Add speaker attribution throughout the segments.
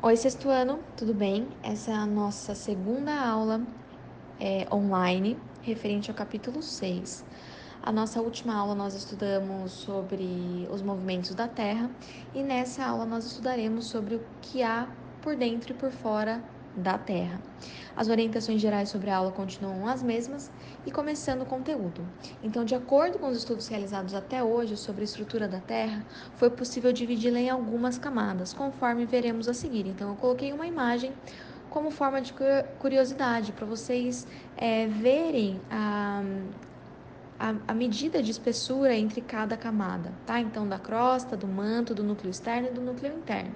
Speaker 1: Oi, sexto ano, tudo bem? Essa é a nossa segunda aula online, referente ao capítulo 6. A nossa última aula nós estudamos sobre os movimentos da Terra e nessa aula nós estudaremos sobre o que há por dentro e por fora da Terra. As orientações gerais sobre a aula continuam as mesmas e começando o conteúdo. Então, de acordo com os estudos realizados até hoje sobre a estrutura da Terra, foi possível dividi-la em algumas camadas, conforme veremos a seguir. Então, eu coloquei uma imagem como forma de curiosidade, para vocês verem a medida de espessura entre cada camada, tá? Então, da crosta, do manto, do núcleo externo e do núcleo interno.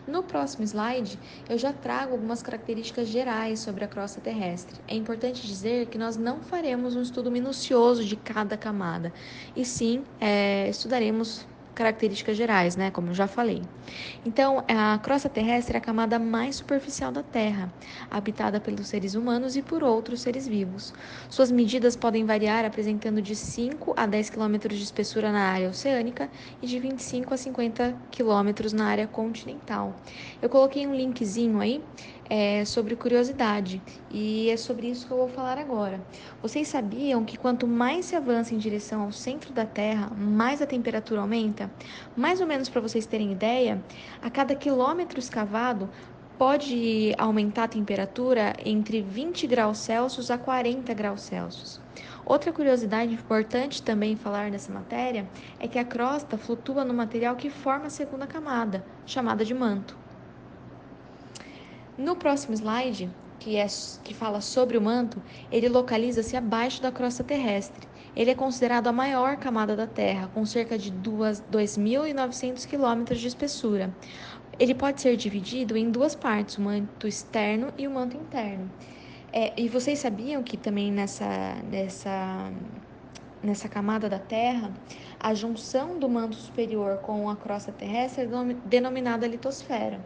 Speaker 1: No próximo slide, eu já trago algumas características gerais sobre a crosta terrestre. É importante dizer que nós não faremos um estudo minucioso de cada camada, e sim estudaremos características gerais, né? Como eu já falei. Então, a crosta terrestre é a camada mais superficial da Terra, habitada pelos seres humanos e por outros seres vivos. Suas medidas podem variar, apresentando de 5 a 10 quilômetros de espessura na área oceânica e de 25 a 50 quilômetros na área continental. Eu coloquei um linkzinho aí sobre curiosidade e é sobre isso que eu vou falar agora. Vocês sabiam que quanto mais se avança em direção ao centro da Terra, mais a temperatura aumenta? Mais ou menos para vocês terem ideia, a cada quilômetro escavado pode aumentar a temperatura entre 20 graus Celsius a 40 graus Celsius. Outra curiosidade importante também falar nessa matéria é que a crosta flutua no material que forma a segunda camada, chamada de manto. No próximo slide, que fala sobre o manto, ele localiza-se abaixo da crosta terrestre. Ele é considerado a maior camada da Terra, com cerca de 2.900 quilômetros de espessura. Ele pode ser dividido em duas partes, o manto externo e o manto interno. E vocês sabiam que também nessa camada da Terra, a junção do manto superior com a crosta terrestre é denominada litosfera.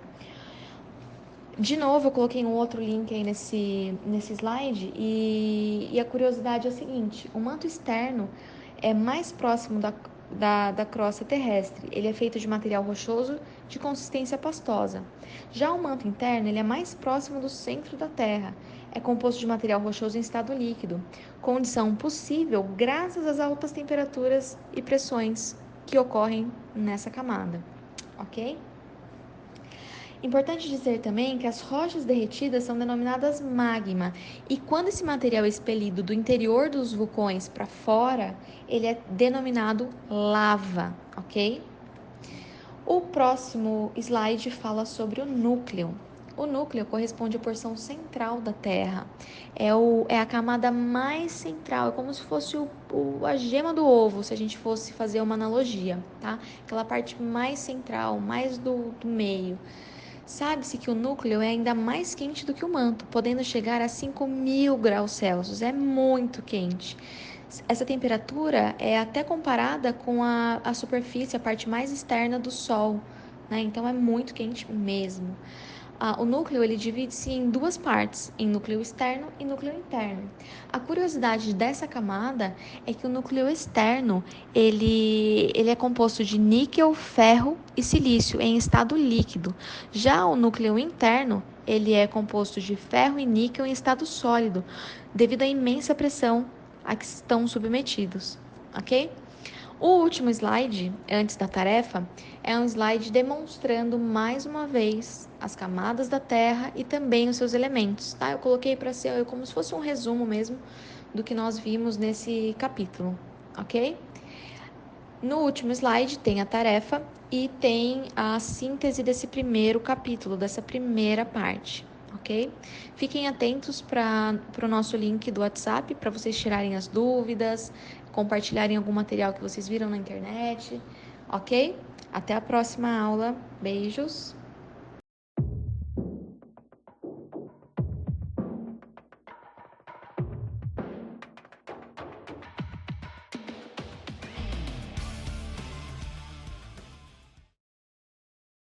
Speaker 1: De novo, eu coloquei um outro link aí nesse slide e a curiosidade é a seguinte: o manto externo é mais próximo da crosta terrestre. Ele é feito de material rochoso de consistência pastosa. Já o manto interno, ele é mais próximo do centro da Terra. É composto de material rochoso em estado líquido, condição possível graças às altas temperaturas e pressões que ocorrem nessa camada, ok? Importante dizer também que as rochas derretidas são denominadas magma, e quando esse material é expelido do interior dos vulcões para fora, ele é denominado lava, ok? O próximo slide fala sobre o núcleo. O núcleo corresponde à porção central da Terra. É a camada mais central, é como se fosse a gema do ovo, se a gente fosse fazer uma analogia, tá? Aquela parte mais central, mais do meio. Sabe-se que o núcleo é ainda mais quente do que o manto, podendo chegar a 5.000 graus Celsius. É muito quente. Essa temperatura é até comparada com a superfície, a parte mais externa do Sol, né? Então é muito quente mesmo. O núcleo ele divide-se em duas partes, em núcleo externo e núcleo interno. A curiosidade dessa camada é que o núcleo externo ele é composto de níquel, ferro e silício em estado líquido. Já o núcleo interno ele é composto de ferro e níquel em estado sólido, devido à imensa pressão a que estão submetidos, ok? O último slide, antes da tarefa, é um slide demonstrando mais uma vez as camadas da Terra e também os seus elementos, tá? Eu coloquei para ser como se fosse um resumo mesmo do que nós vimos nesse capítulo, ok? No último slide tem a tarefa e tem a síntese desse primeiro capítulo, dessa primeira parte, ok? Fiquem atentos para o nosso link do WhatsApp para vocês tirarem as dúvidas, compartilharem algum material que vocês viram na internet, ok? Até a próxima aula. Beijos!